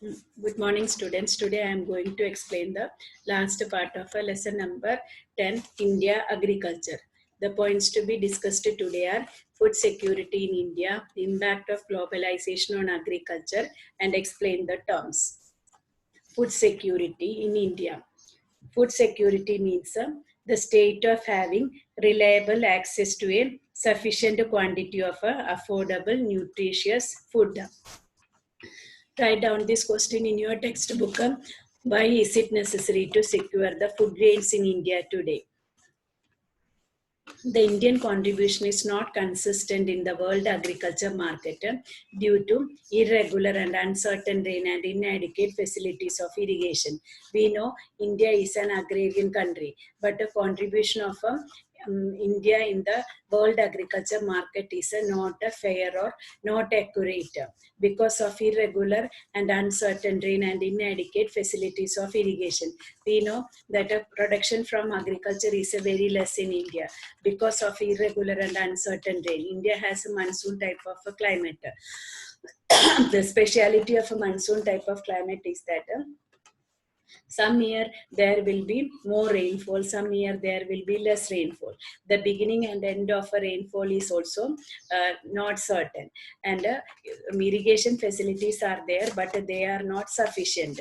Good morning, students. Today I am going to explain the last part of a lesson number 10, India Agriculture. The points to be discussed today are food security in India, the impact of globalization on agriculture, and explain the terms. Food security in India. Food security means the state of having reliable access to a sufficient quantity of affordable, nutritious food. Write down this question in your textbook. Why is it necessary to secure the food grains in India today? The Indian contribution is not consistent in the world agriculture market due to irregular and uncertain rain and inadequate facilities of irrigation. We know India is an agrarian country, but the contribution of India in the world agriculture market is not a fair or not accurate because of irregular and uncertain rain and inadequate facilities of irrigation. We know that production from agriculture is very less in India because of irregular and uncertain rain. India has a monsoon type of a climate. The speciality of a monsoon type of climate is that some year there will be more rainfall, some year there will be less rainfall. The beginning and end of a rainfall is also not certain, and irrigation facilities are there but they are not sufficient.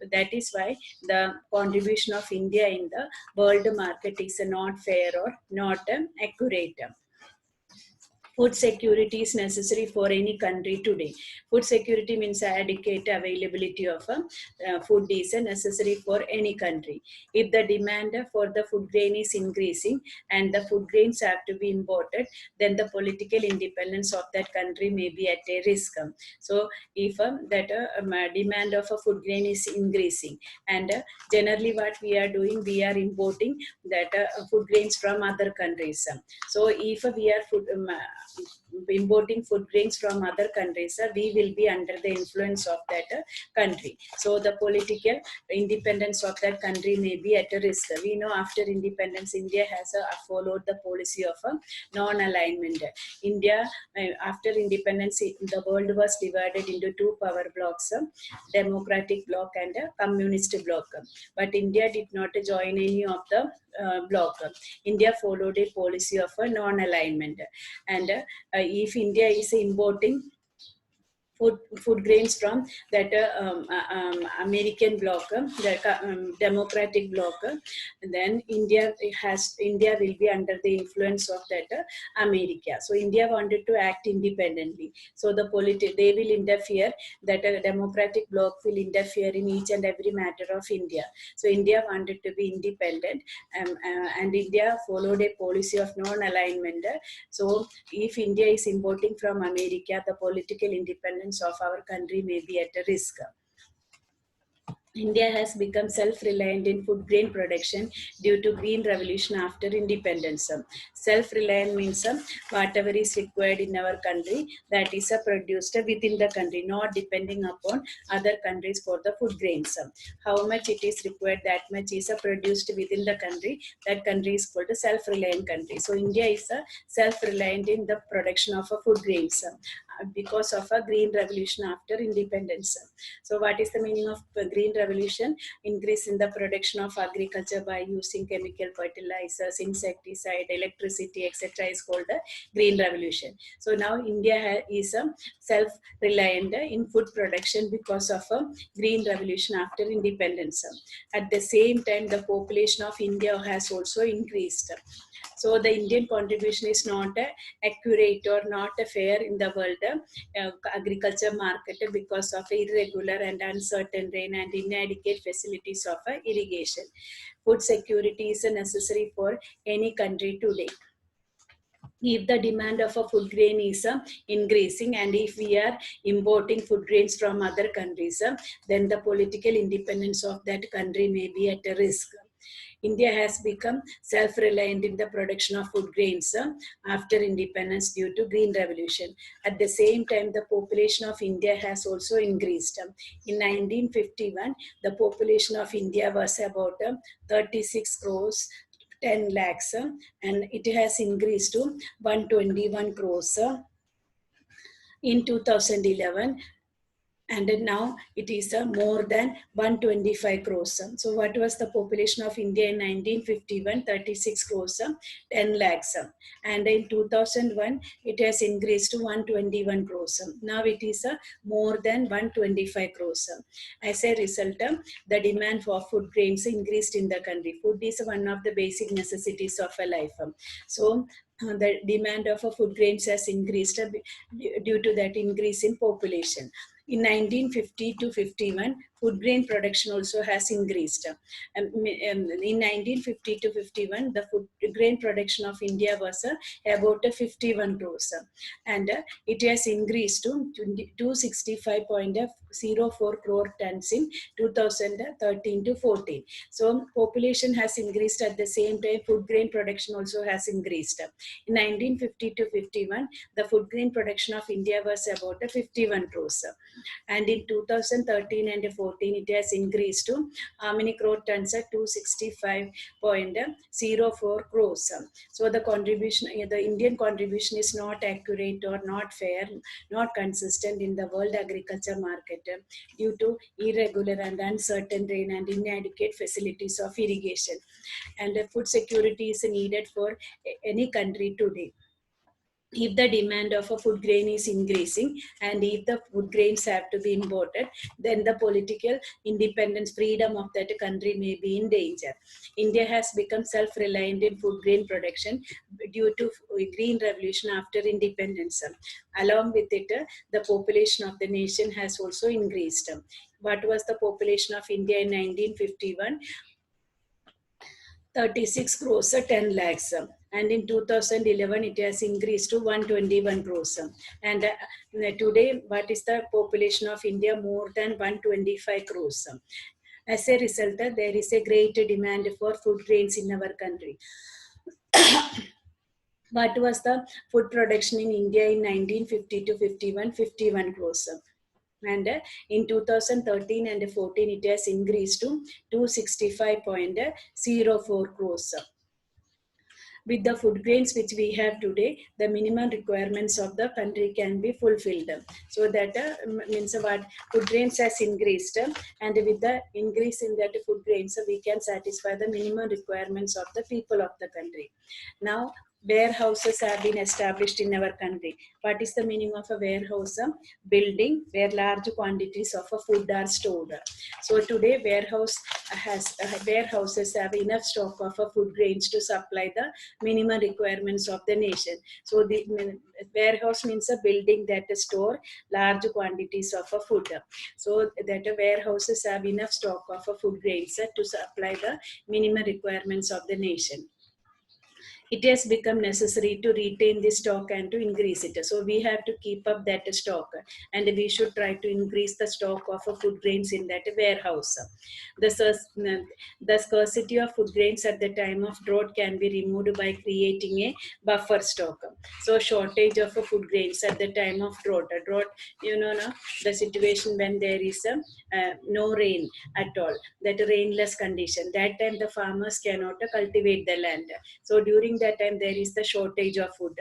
That is why the contribution of India in the world market is not fair or not accurate. Food security is necessary for any country today. Food security means adequate availability of food is necessary for any country. If the demand for the food grain is increasing and the food grains have to be imported, then the political independence of that country may be at a risk. So if that demand of a food grain is increasing, and generally what we are doing, we are importing that food grains from other countries. So if we are importing food grains from other countries, we will be under the influence of that country. So the political independence of that country may be at a risk. We know after independence, India has followed the policy of non-alignment. India, after independence, the world was divided into two power blocks, democratic bloc and communist bloc. But India did not join any of the bloc. India followed a policy of a non-alignment, and if India is importing food grains from that American bloc, the democratic bloc, then India will be under the influence of that America. So India wanted to act independently. So they will interfere, that a democratic bloc will interfere in each and every matter of India. So India wanted to be independent, and India followed a policy of non-alignment. So if India is importing from America, the political independence of our country may be at a risk. India has become self-reliant in food grain production due to green revolution after independence. Self-reliant means whatever is required in our country, that is produced within the country, not depending upon other countries for the food grains. How much it is required, that much is produced within the country. That country is called a self-reliant country. So India is self-reliant in the production of food grains because of a green revolution after independence. So what is the meaning of green revolution? Increase in the production of agriculture by using chemical fertilizers, insecticide, electricity, etc. is called the green revolution. So now India is self-reliant in food production because of a green revolution after independence. At the same time, the population of India has also increased. So the Indian contribution is not accurate or not fair in the world agriculture market because of irregular and uncertain rain and inadequate facilities of irrigation. Food security is necessary for any country today. If the demand of a food grain is increasing, and if we are importing food grains from other countries, then the political independence of that country may be at a risk. India has become self-reliant in the production of food grains after independence due to Green Revolution. At the same time, the population of India has also increased. In 1951, the population of India was about 36 crores 10 lakhs, and it has increased to 121 crores in 2011. and now it is more than 125 crores. So what was the population of India in 1951? 36 crores, 10 lakhs. And in 2001, it has increased to 121 crores. Now it is more than 125 crores. As a result, the demand for food grains increased in the country. Food is one of the basic necessities of a life. So the demand of food grains has increased due to that increase in population. In 1950 to 51, food grain production also has increased. In 1950 to 51, the food grain production of India was about 51 crores, and it has increased to 265.04 crore tons in 2013 to 14. So population has increased, at the same time food grain production also has increased. In 1950 to 51, the food grain production of India was about 51 crores. And in 2013 and 14, it has increased to how many crore tons? 265.04 crores. So the contribution, the Indian contribution is not accurate or not fair, not consistent in the world agriculture market due to irregular and uncertain rain and inadequate facilities of irrigation. And food security is needed for any country today. If the demand of a food grain is increasing and if the food grains have to be imported, then the political independence, freedom of that country may be in danger. India has become self-reliant in food grain production due to green revolution after independence. Along with it, the population of the nation has also increased. What was the population of India in 1951? 36 crores, 10 lakhs. And in 2011, it has increased to 121 crores. And today, what is the population of India? More than 125 crores. As a result, there is a great demand for food grains in our country. What was the food production in India in 1950 to 51? 51 crores. And in 2013 and 14, it has increased to 265.04 crores. With the food grains which we have today, the minimum requirements of the country can be fulfilled. So that means what food grains has increased, and with the increase in that food grains, we can satisfy the minimum requirements of the people of the country. Now, warehouses have been established in our country. What is the meaning of a warehouse? Building where large quantities of food are stored. So today warehouses have enough stock of food grains to supply the minimum requirements of the nation. So the warehouse means a building that store large quantities of food. So that warehouses have enough stock of food grains to supply the minimum requirements of the nation. It has become necessary to retain the stock and to increase it. So we have to keep up that stock, and we should try to increase the stock of food grains in that warehouse. The scarcity of food grains at the time of drought can be removed by creating a buffer stock. So shortage of food grains at the time of drought. The situation when there is no rain at all, that rainless condition. That time the farmers cannot cultivate the land. So during that time there is the shortage of food.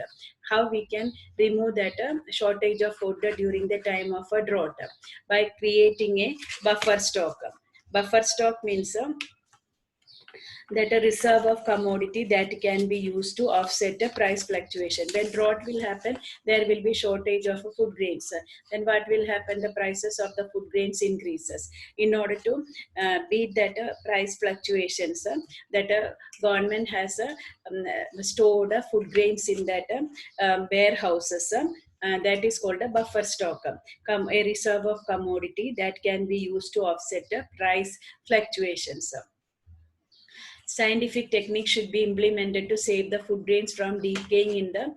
How we can remove that shortage of food during the time of a drought? By creating a buffer stock. Buffer stock means that a reserve of commodity that can be used to offset the price fluctuation. When drought will happen, there will be shortage of food grains. Then what will happen? The prices of the food grains increases. In order to beat that price fluctuations, that government has stored food grains in that warehouses. That is called a buffer stock, a reserve of commodity that can be used to offset the price fluctuations. Scientific techniques should be implemented to save the food grains from decaying in the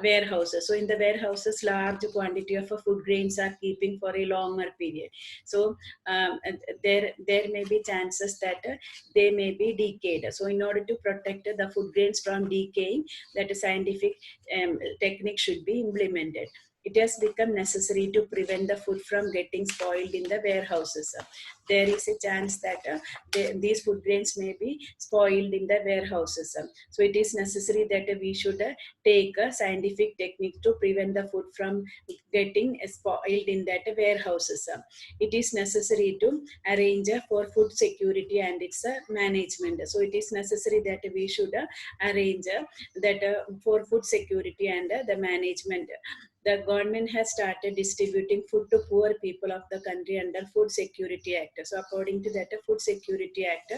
warehouses. So in the warehouses, large quantity of food grains are keeping for a longer period. So there may be chances that they may be decayed. So in order to protect the food grains from decaying, that a scientific technique should be implemented. it has become necessary to prevent the food from getting spoiled in the warehouses. There is a chance that these food grains may be spoiled in the warehouses. So it is necessary that we should take a scientific technique to prevent the food from getting spoiled in that warehouses. It is necessary to arrange for food security and its management. So it is necessary that we should arrange that for food security and the management. The government has started distributing food to poor people of the country under Food Security Act. So according to that Food Security Act,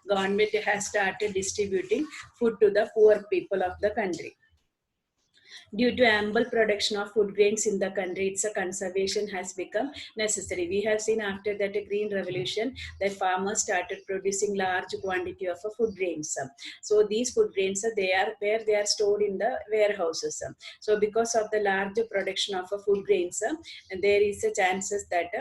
government has started distributing food to the poor people of the country. Due to ample production of food grains in the country, its conservation has become necessary. We have seen after that green revolution that farmers started producing large quantity of food grains. So these food grains, they are where they are stored in the warehouses. So because of the large production of food grains, there is a chances that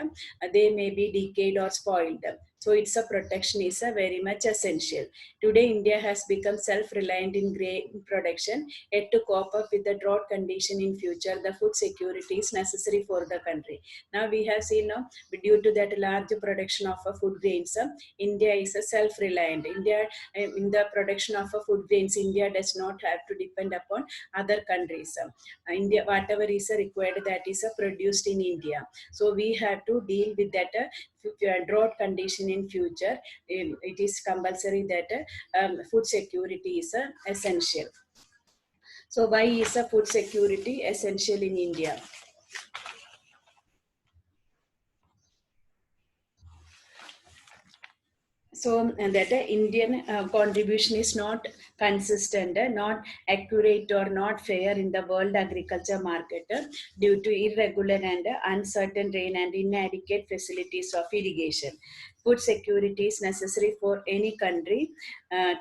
they may be decayed or spoiled. So its a protection is very much essential. Today, India has become self-reliant in grain production. Yet to cope up with the drought condition in future, the food security is necessary for the country. Now we have seen due to that large production of food grains, India is a self-reliant. India in the production of food grains, India does not have to depend upon other countries. India, whatever is required, that is produced in India. So we have to deal with that drought condition in future. It is compulsory that food security is essential. So why is a food security essential in India? So and that Indian contribution is not consistent, not accurate or not fair in the world agriculture market due to irregular and uncertain rain and inadequate facilities of irrigation. Food security is necessary for any country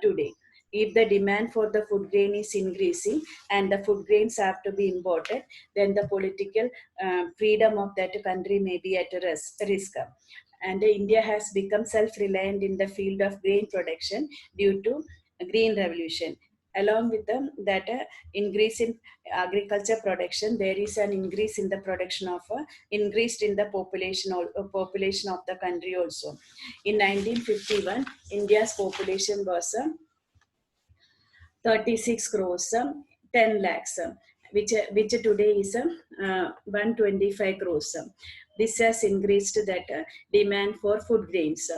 today. If the demand for the food grain is increasing and the food grains have to be imported, then the political freedom of that country may be at a risk. And India has become self-reliant in the field of grain production due to green revolution. Along with that increase in agriculture production, there is an increase in the production of increased in the population of the country also. In 1951, India's population was 36 crores, 10 lakhs, which today is 125 crores. This has increased that demand for food grains.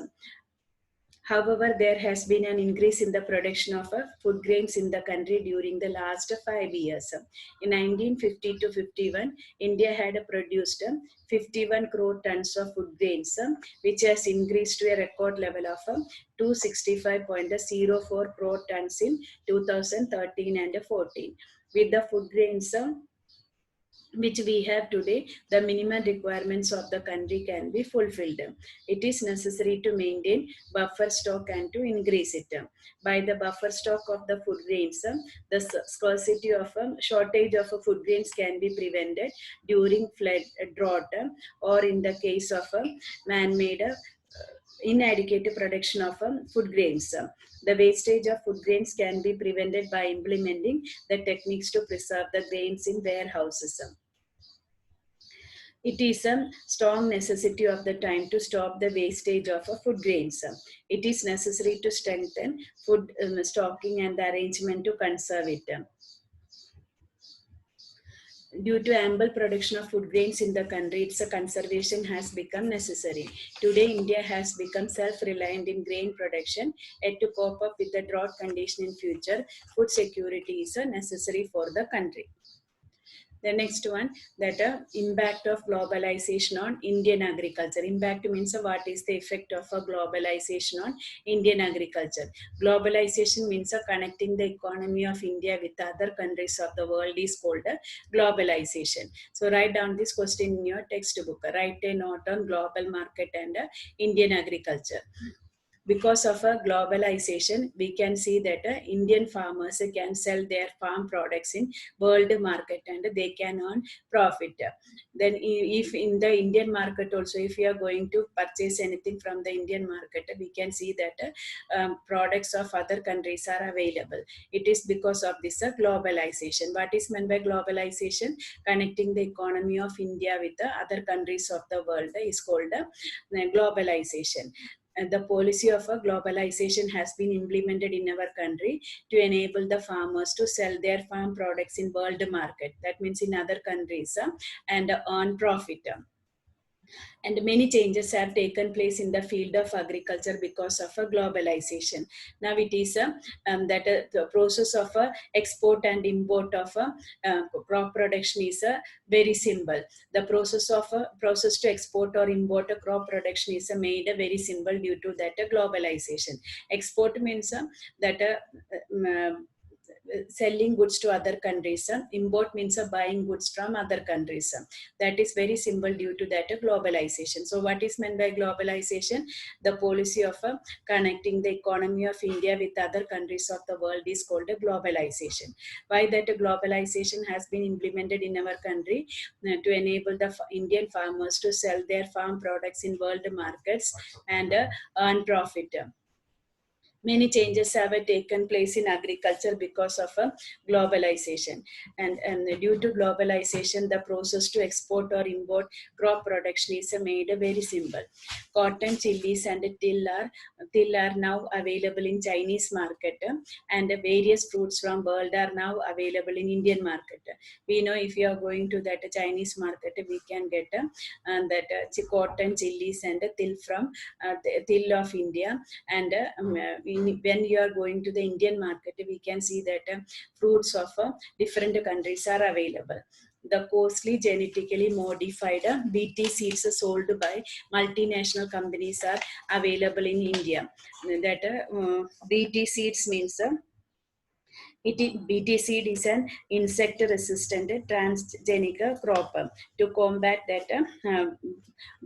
However, there has been an increase in the production of food grains in the country during the last 5 years. In 1950 to 51, India had produced 51 crore tons of food grains, which has increased to a record level of 265.04 crore tons in 2013 and 14. With the food grains which we have today, the minimum requirements of the country can be fulfilled. It is necessary to maintain buffer stock and to increase it. By the buffer stock of the food grains, the scarcity of shortage of food grains can be prevented during flood, drought, or in the case of man-made inadequate production of food grains. The wastage of food grains can be prevented by implementing the techniques to preserve the grains in warehouses. It is a strong necessity of the time to stop the wastage of food grains. It is necessary to strengthen food stocking and the arrangement to conserve it. Due to ample production of food grains in the country, its conservation has become necessary. Today, India has become self-reliant in grain production, and to cope up with the drought condition in future, food security is necessary for the country. The next one, that impact of globalization on Indian agriculture. Impact means what is the effect of a globalization on Indian agriculture. Globalization means connecting the economy of India with other countries of the world is called globalization. So write down this question in your textbook. Write a note on global market and Indian agriculture. Because of a globalization, we can see that Indian farmers can sell their farm products in world market and they can earn profit. Then if in the Indian market also, if we are going to purchase anything from the Indian market, we can see that products of other countries are available. It is because of this globalization. What is meant by globalization? Connecting the economy of India with the other countries of the world is called globalization. And the policy of a globalization has been implemented in our country to enable the farmers to sell their farm products in world market. That means in other countries and earn profit. And many changes have taken place in the field of agriculture because of a globalization. Now it is the process of export and import of crop production is very simple. The process to export or import a crop production is made very simple due to that globalization. Export means that selling goods to other countries. Import means buying goods from other countries. That is very simple due to that globalization. So what is meant by globalization? The policy of connecting the economy of India with other countries of the world is called a globalization. Why that globalization has been implemented in our country? To enable the Indian farmers to sell their farm products in world markets and earn profit. Many changes have taken place in agriculture because of globalization. And due to globalization, the process to export or import crop production is made very simple. Cotton, chilies, and till are now available in Chinese market, and various fruits from world are now available in Indian market. We know if you are going to that Chinese market, we can get cotton, chilies, and till from till of India. And when you are going to the Indian market, we can see that fruits of different countries are available. The costly genetically modified BT seeds sold by multinational companies are available in India. That BT seeds means BT seed is an insect-resistant transgenic crop to combat that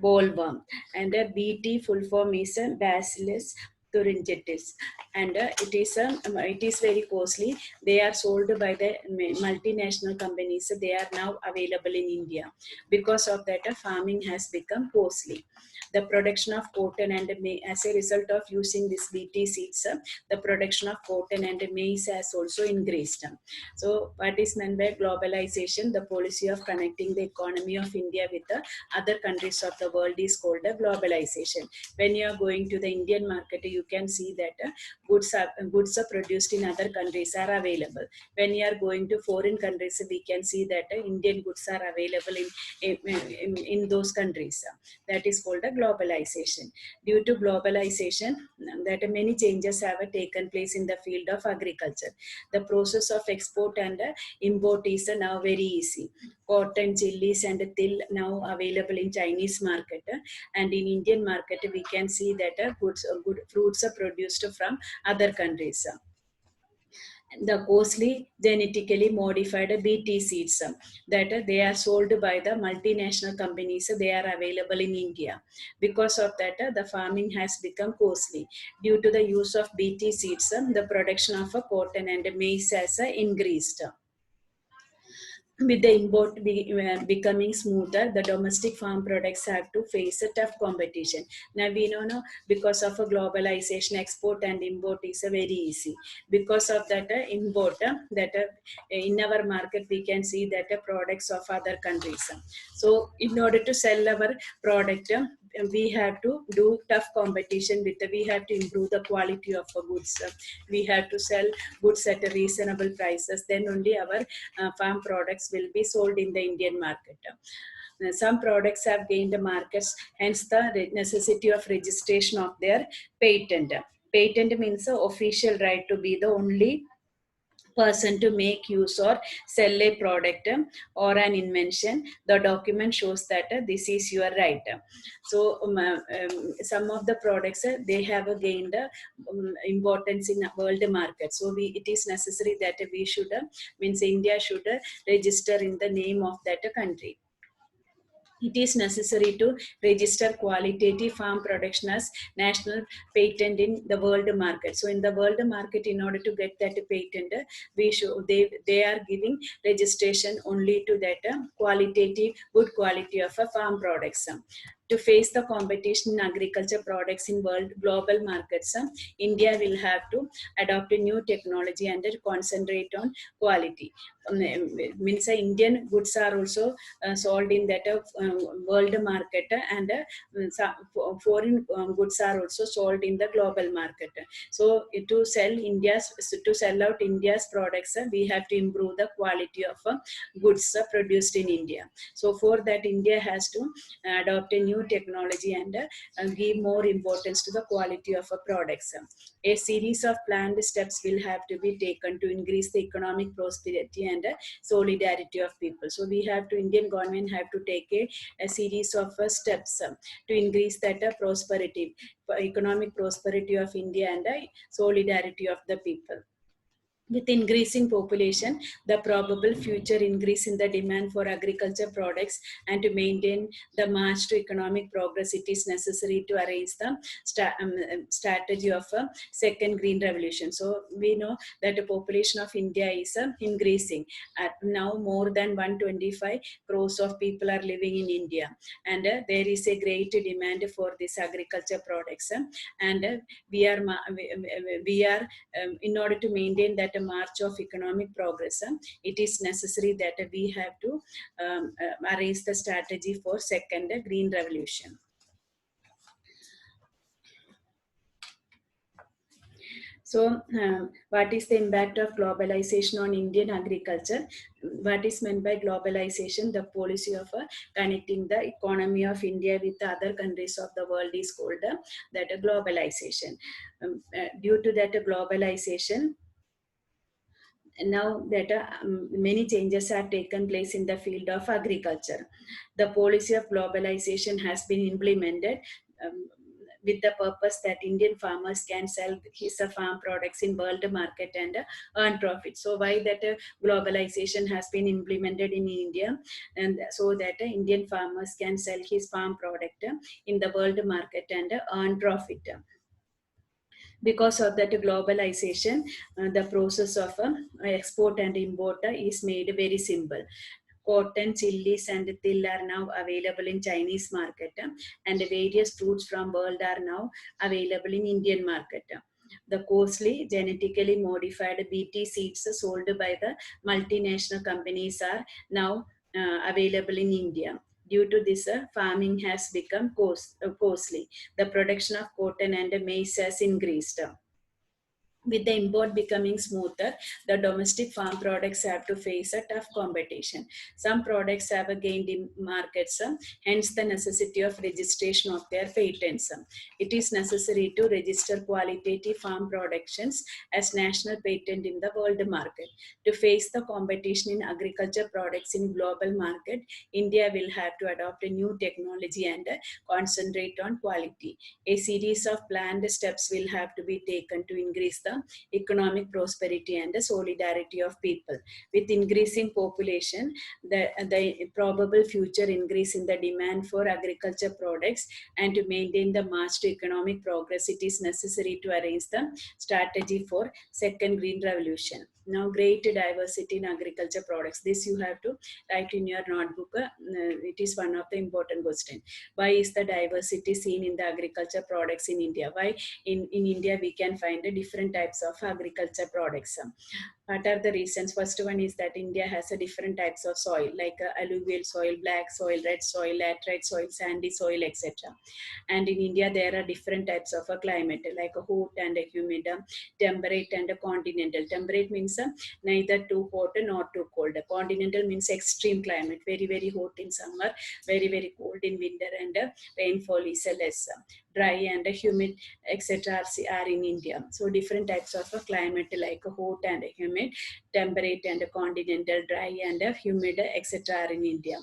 bollworm. And BT full form is Bacillus thuringitis, and it is very costly. They are sold by the multinational companies. They are now available in India. Because of that, farming has become costly. The production of cotton and maize, as a result of using this BT seeds, the production of cotton and maize has also increased. So what is meant by globalization? The policy of connecting the economy of India with the other countries of the world is called a globalization. When you are going to the Indian market, you can see that goods are produced in other countries are available. When you are going to foreign countries, we can see that Indian goods are available in those countries. That is called a globalization. Due to globalization, that many changes have taken place in the field of agriculture. The process of export and import is now very easy. Cotton, chilies, and till now available in Chinese market, and in Indian market we can see that good fruits are produced from other countries. The costly genetically modified BT seeds that they are sold by the multinational companies. They are available in India. Because of that, the farming has become costly. Due to the use of BT seeds, the production of cotton and maize has increased. With the import becoming smoother, the domestic farm products have to face a tough competition. Now we know now, because of a globalization, export and import is very easy. Because of that import, in our market we can see that products of other countries. So in order to sell our product, we have to do tough competition with. We have to improve the quality of goods. We have to sell goods at a reasonable prices. Then only our farm products will be sold in the Indian market. Some products have gained the markets, hence the necessity of registration of their patent. Patent means the official right to be the only person to make use or sell a product or an invention. The document shows that this is your right. So some of the products they have gained importance in world market. So it is necessary that we should means India should register in the name of that country. it is necessary to register qualitative farm production as national patent in the world market. So in the world market, in order to get that patent, they are giving registration only to that qualitative good quality of a farm products. To face the competition in agriculture products in world global markets, India will have to adopt a new technology and concentrate on quality. Means Indian goods are also sold in that world market, and some foreign goods are also sold in the global market. So to sell out India's products, we have to improve the quality of goods produced in India. So for that, India has to adopt a new technology and give more importance to the quality of products. A series of planned steps will have to be taken to increase the economic prosperity and solidarity of people. So we have to, Indian government have to take a series of steps to increase that prosperity, economic prosperity of India and solidarity of the people. With increasing population, the probable future increase in the demand for agriculture products, and to maintain the march to economic progress, it is necessary to arrange the strategy of a second green revolution. So we know that the population of India is increasing. Now more than 125 crores of people are living in India, and there is a great demand for these agriculture products. And we are in order to maintain that march of economic progress, it is necessary that we have to arrange the strategy for second green revolution. So, what is the impact of globalization on Indian agriculture? What is meant by globalization? The policy of connecting the economy of India with other countries of the world is called that globalization. Due to that globalization, now that many changes have taken place in the field of agriculture. The policy of globalization has been implemented with the purpose that Indian farmers can sell his farm products in world market and earn profit. So why that globalization has been implemented in India, and so that Indian farmers can sell his farm product in the world market and earn profit. Because of that globalization, the process of export and import is made very simple. Cotton, chilies, and till are now available in Chinese market, and various fruits from world are now available in Indian market. The costly genetically modified BT seeds sold by the multinational companies are now available in India. Due to this, farming has become costly. The production of cotton and maize has increased. With the import becoming smoother, the domestic farm products have to face a tough competition. Some products have gained in markets, hence the necessity of registration of their patents. It is necessary to register qualitative farm productions as national patent in the world market. To face the competition in agriculture products in global market, India will have to adopt a new technology and concentrate on quality. A series of planned steps will have to be taken to increase the economic prosperity and the solidarity of people. With increasing population, the probable future increase in the demand for agriculture products, and to maintain the march to economic progress, it is necessary to arrange the strategy for second green revolution. Now, great diversity in agriculture products. This you have to write in your notebook. It is one of the important questions. Why is the diversity seen in the agriculture products in India? Why in India we can find different types of agriculture products? What are the reasons? First one is that India has a different types of soil, like alluvial soil, black soil, red soil, laterite soil, sandy soil, etc. And in India, there are different types of a climate, like a hot and a humid, temperate and a continental. Temperate means neither too hot nor too cold. Continental means extreme climate, very, very hot in summer, very, very cold in winter, and rainfall is less. Dry and humid, etc. are in India. So different types of a climate, like a hot and a humid, temperate and a continental, dry and humid, etc. are in India.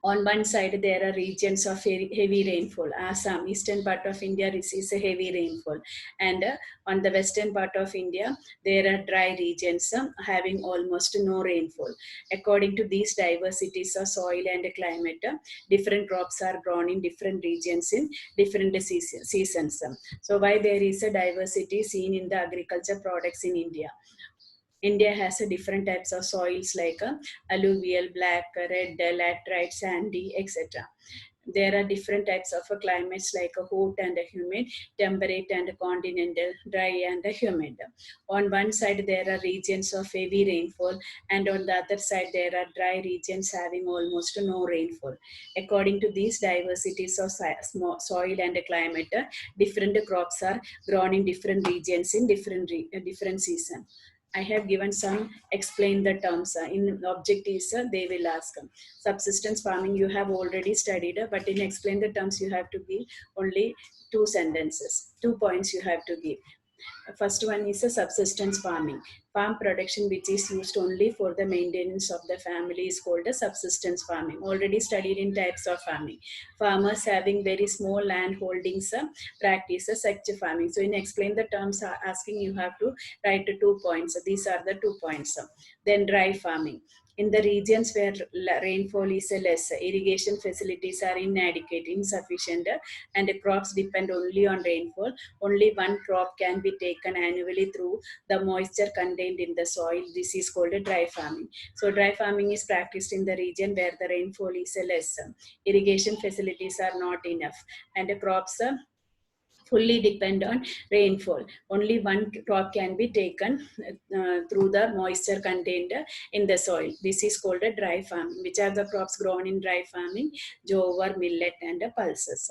On one side, there are regions of heavy rainfall. Assam, eastern part of India receives a heavy rainfall. And on the western part of India, there are dry regions having almost no rainfall. According to these diversities of soil and climate, different crops are grown in different regions in different seasons. So why there is a diversity seen in the agriculture products in India? India has a different types of soils like alluvial, black, red, laterite, sandy, etc. There are different types of climates like hot and humid, temperate and continental, dry and humid. On one side, there are regions of heavy rainfall, and on the other side, there are dry regions having almost no rainfall. According to these diversities of soil and climate, different crops are grown in different regions in different season. I have given some explain the terms in objectives. They will ask subsistence farming. You have already studied, but in explain the terms you have to give only 2 sentences, 2 points you have to give. First one is a subsistence farming. Farm production which is used only for the maintenance of the family is called a subsistence farming. Already studied in types of farming. Farmers having very small land holdings practice such farming. So in explain the terms asking you have to write 2 points. These are the 2 points. Then dry farming. In the regions where rainfall is less, irrigation facilities are inadequate, insufficient, and crops depend only on rainfall. Only one crop can be taken annually through the moisture contained in the soil. This is called a dry farming. So dry farming is practiced in the region where the rainfall is less. Irrigation facilities are not enough, and the crops fully depend on rainfall. Only one crop can be taken through the moisture contained in the soil. This is called a dry farming. Which are the crops grown in dry farming? Jowar, millet, and pulses.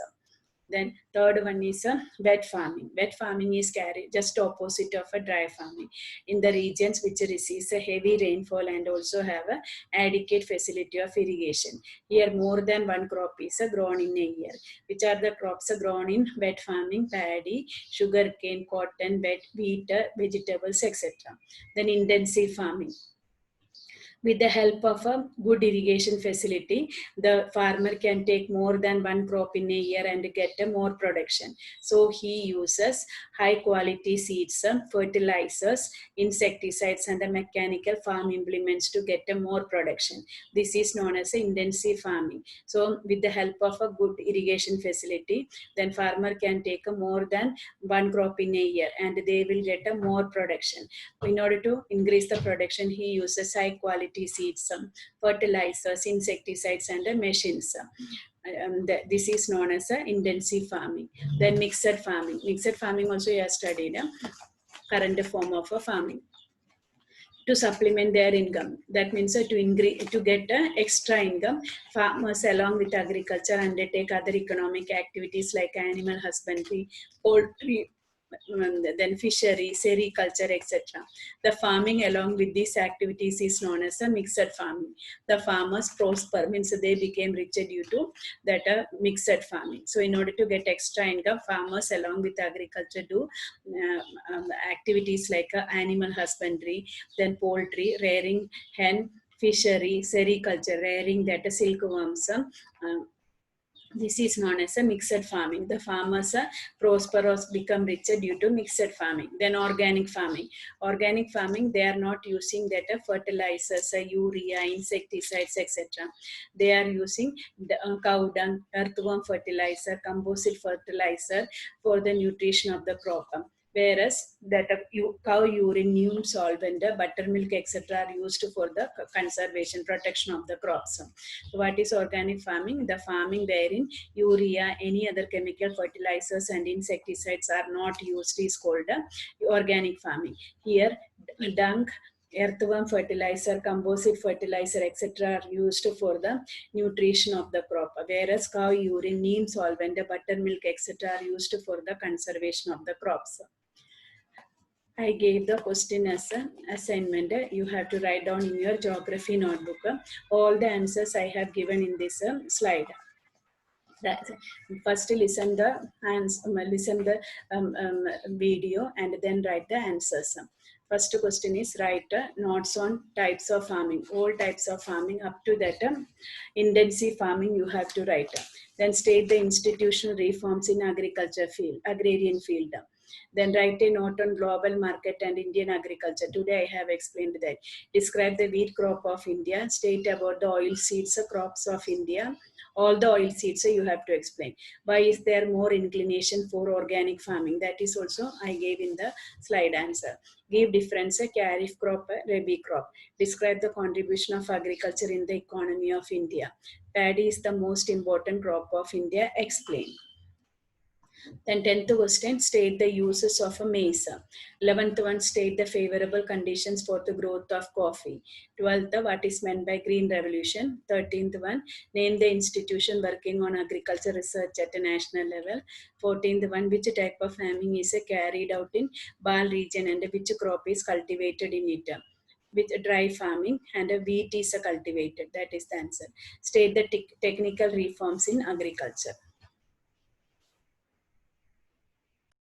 Then third one is wet farming. Wet farming is carried just opposite of a dry farming in the regions which receives a heavy rainfall and also have a adequate facility of irrigation. Here more than one crop is grown in a year. Which are the crops grown in wet farming? Paddy, sugarcane, cotton, wheat, vegetables, etc. Then intensive farming. With the help of a good irrigation facility, the farmer can take more than one crop in a year and get a more production. So he uses high quality seeds, fertilizers, insecticides, and the mechanical farm implements to get a more production. This is known as intensive farming. So with the help of a good irrigation facility, then farmer can take a more than one crop in a year and they will get a more production. In order to increase the production, he uses high quality seeds, fertilizers, insecticides, and machines. This is known as intensive farming. Then mixed farming. Mixed farming also you have studied current form of farming to supplement their income. That means to get extra income, farmers along with agriculture undertake other economic activities like animal husbandry, poultry, then fishery, sericulture, etc. The farming along with these activities is known as a mixed farming. The farmers prosper, means they became richer due to that mixed farming. So in order to get extra income, farmers along with agriculture do activities like animal husbandry, then poultry, rearing hen, fishery, sericulture, rearing that silkworms. This is known as a mixed farming. The farmers prosper or become richer due to mixed farming. Then organic farming. Organic farming, they are not using that fertilizers, urea, insecticides, etc. They are using the, cow dung, earthworm fertilizer, composite fertilizer for the nutrition of the crop. Whereas that cow urine, neem solvent, buttermilk, etc. are used for the conservation, protection of the crops. So what is organic farming? The farming wherein urea, any other chemical fertilizers and insecticides are not used is called organic farming. Here, dung, earthworm fertilizer, composite fertilizer, etc. are used for the nutrition of the crop. Whereas cow urine, neem solvent, buttermilk, etc. are used for the conservation of the crops. I gave the question as an assignment. You have to write down in your geography notebook all the answers I have given in this slide. First listen the video and then write the answers. First question is write notes on types of farming, all types of farming up to that intensive farming you have to write. Then state the institutional reforms in agriculture field, agrarian field. Then write a note on global market and Indian agriculture. Today I have explained that. Describe the wheat crop of India. State about the oil seeds crops of India. All the oil seeds you have to explain. Why is there more inclination for organic farming? That is also I gave in the slide answer. Give difference kharif crop, rabi crop. Describe the contribution of agriculture in the economy of India. Paddy is the most important crop of India. Explain. Then 10th question, state the uses of a maize. 11th one, state the favorable conditions for the growth of coffee. 12th, what is meant by green revolution. 13th one, name the institution working on agriculture research at a national level. 14th one, which type of farming is carried out in Bal region and which crop is cultivated in it. With dry farming and wheat is cultivated. That is the answer. State the technical reforms in agriculture.